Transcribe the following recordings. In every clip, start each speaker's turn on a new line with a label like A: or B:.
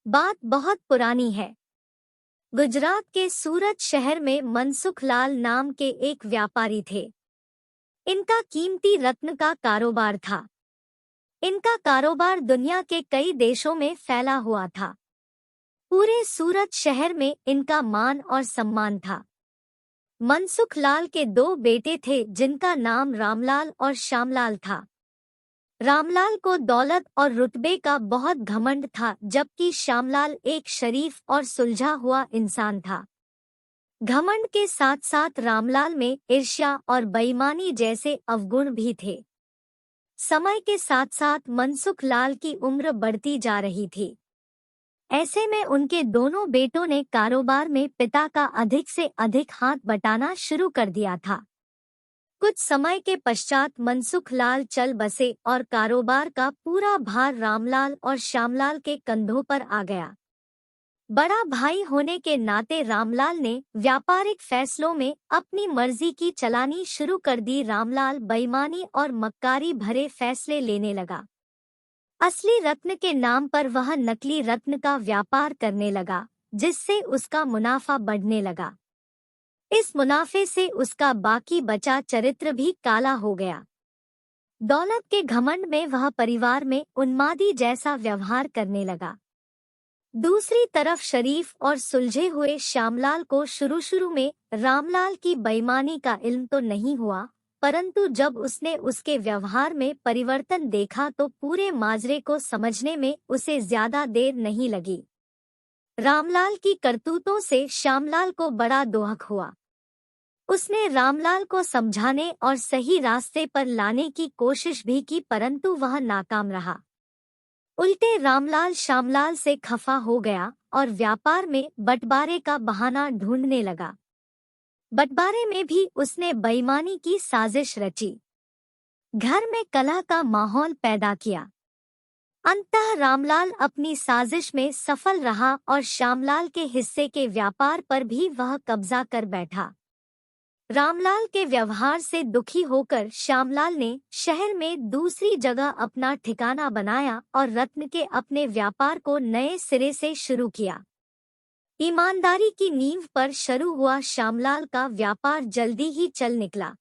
A: बात बहुत पुरानी है। गुजरात के सूरत शहर में मनसुख लाल नाम के एक व्यापारी थे। इनका कीमती रत्न का कारोबार था। इनका कारोबार दुनिया के कई देशों में फैला हुआ था। पूरे सूरत शहर में इनका मान और सम्मान था। मनसुख लाल के दो बेटे थे जिनका नाम रामलाल और श्यामलाल था। रामलाल को दौलत और रुतबे का बहुत घमंड था, जबकि श्यामलाल एक शरीफ और सुलझा हुआ इंसान था। घमंड के साथ साथ रामलाल में ईर्ष्या और बेईमानी जैसे अवगुण भी थे। समय के साथ साथ मनसुख लाल की उम्र बढ़ती जा रही थी। ऐसे में उनके दोनों बेटों ने कारोबार में पिता का अधिक से अधिक हाथ बटाना शुरू कर दिया था। कुछ समय के पश्चात मनसुख लाल चल बसे और कारोबार का पूरा भार रामलाल और श्यामलाल के कंधों पर आ गया। बड़ा भाई होने के नाते रामलाल ने व्यापारिक फैसलों में अपनी मर्जी की चलानी शुरू कर दी। रामलाल बेईमानी और मक्कारी भरे फैसले लेने लगा। असली रत्न के नाम पर वह नकली रत्न का व्यापार करने लगा, जिससे उसका मुनाफा बढ़ने लगा। इस मुनाफे से उसका बाकी बचा चरित्र भी काला हो गया। दौलत के घमंड में वह परिवार में उन्मादी जैसा व्यवहार करने लगा। दूसरी तरफ शरीफ और सुलझे हुए श्यामलाल को शुरू में रामलाल की बेईमानी का इल्म तो नहीं हुआ, परंतु जब उसने उसके व्यवहार में परिवर्तन देखा तो पूरे माजरे को समझने में उसे ज्यादा देर नहीं लगी। रामलाल की करतूतों से श्यामलाल को बड़ा दोहक हुआ। उसने रामलाल को समझाने और सही रास्ते पर लाने की कोशिश भी की, परंतु वह नाकाम रहा। उल्टे रामलाल श्यामलाल से खफा हो गया और व्यापार में बंटवारे का बहाना ढूंढने लगा। बंटवारे में भी उसने बेईमानी की साजिश रची, घर में कलह का माहौल पैदा किया। अंततः रामलाल अपनी साजिश में सफल रहा और श्यामलाल के हिस्से के व्यापार पर भी वह कब्जा कर बैठा। रामलाल के व्यवहार से दुखी होकर श्यामलाल ने शहर में दूसरी जगह अपना ठिकाना बनाया और रत्न के अपने व्यापार को नए सिरे से शुरू किया। ईमानदारी की नींव पर शुरू हुआ श्यामलाल का व्यापार जल्दी ही चल निकला।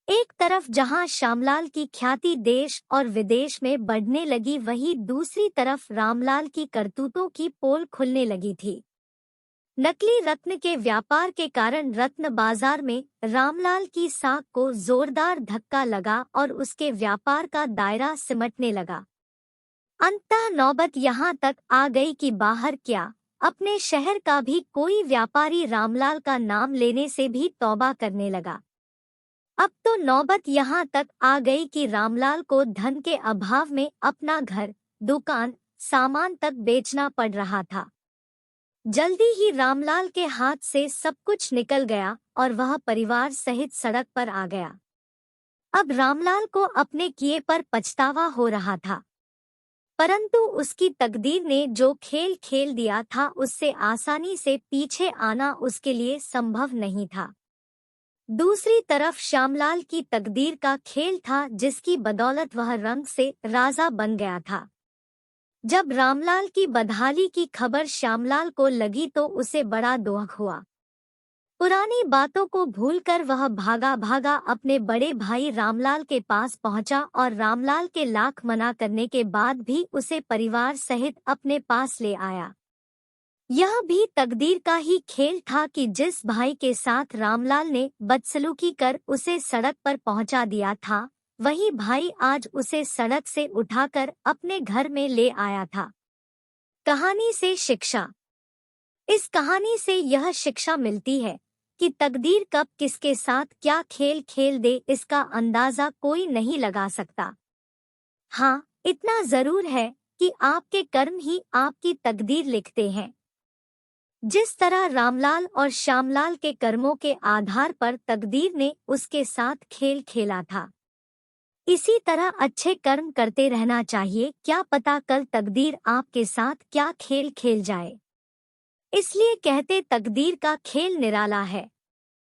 A: एक तरफ जहां श्यामलाल की ख्याति देश और विदेश में बढ़ने लगी, वहीं दूसरी तरफ रामलाल की करतूतों की पोल खुलने लगी थी। नकली रत्न के व्यापार के कारण रत्न बाजार में रामलाल की साख को जोरदार धक्का लगा और उसके व्यापार का दायरा सिमटने लगा। अंततः नौबत यहाँ तक आ गई कि बाहर क्या, अपने शहर का भी कोई व्यापारी रामलाल का नाम लेने से भी तौबा करने लगा। अब तो नौबत यहाँ तक आ गई कि रामलाल को धन के अभाव में अपना घर, दुकान, सामान तक बेचना पड़ रहा था। जल्दी ही रामलाल के हाथ से सब कुछ निकल गया और वह परिवार सहित सड़क पर आ गया। अब रामलाल को अपने किए पर पछतावा हो रहा था, परंतु उसकी तकदीर ने जो खेल खेल दिया था उससे आसानी से पीछे आना उसके लिए संभव नहीं था। दूसरी तरफ श्यामलाल की तकदीर का खेल था, जिसकी बदौलत वह रंग से राजा बन गया था। जब रामलाल की बदहाली की खबर श्यामलाल को लगी तो उसे बड़ा दुख हुआ। पुरानी बातों को भूलकर वह भागा भागा अपने बड़े भाई रामलाल के पास पहुंचा और रामलाल के लाख मना करने के बाद भी उसे परिवार सहित अपने पास ले आया। यह भी तकदीर का ही खेल था कि जिस भाई के साथ रामलाल ने बदसलूकी कर उसे सड़क पर पहुंचा दिया था, वही भाई आज उसे सड़क से उठाकर अपने घर में ले आया था। कहानी से शिक्षा। इस कहानी से यह शिक्षा मिलती है कि तकदीर कब किसके साथ क्या खेल खेल दे, इसका अंदाजा कोई नहीं लगा सकता। हाँ, इतना जरूर है कि आपके कर्म ही आपकी तकदीर लिखते हैं। जिस तरह रामलाल और श्यामलाल के कर्मों के आधार पर तकदीर ने उसके साथ खेल खेला था, इसी तरह अच्छे कर्म करते रहना चाहिए। क्या पता कल तकदीर आपके साथ क्या खेल खेल जाए। इसलिए कहते तकदीर का खेल निराला है।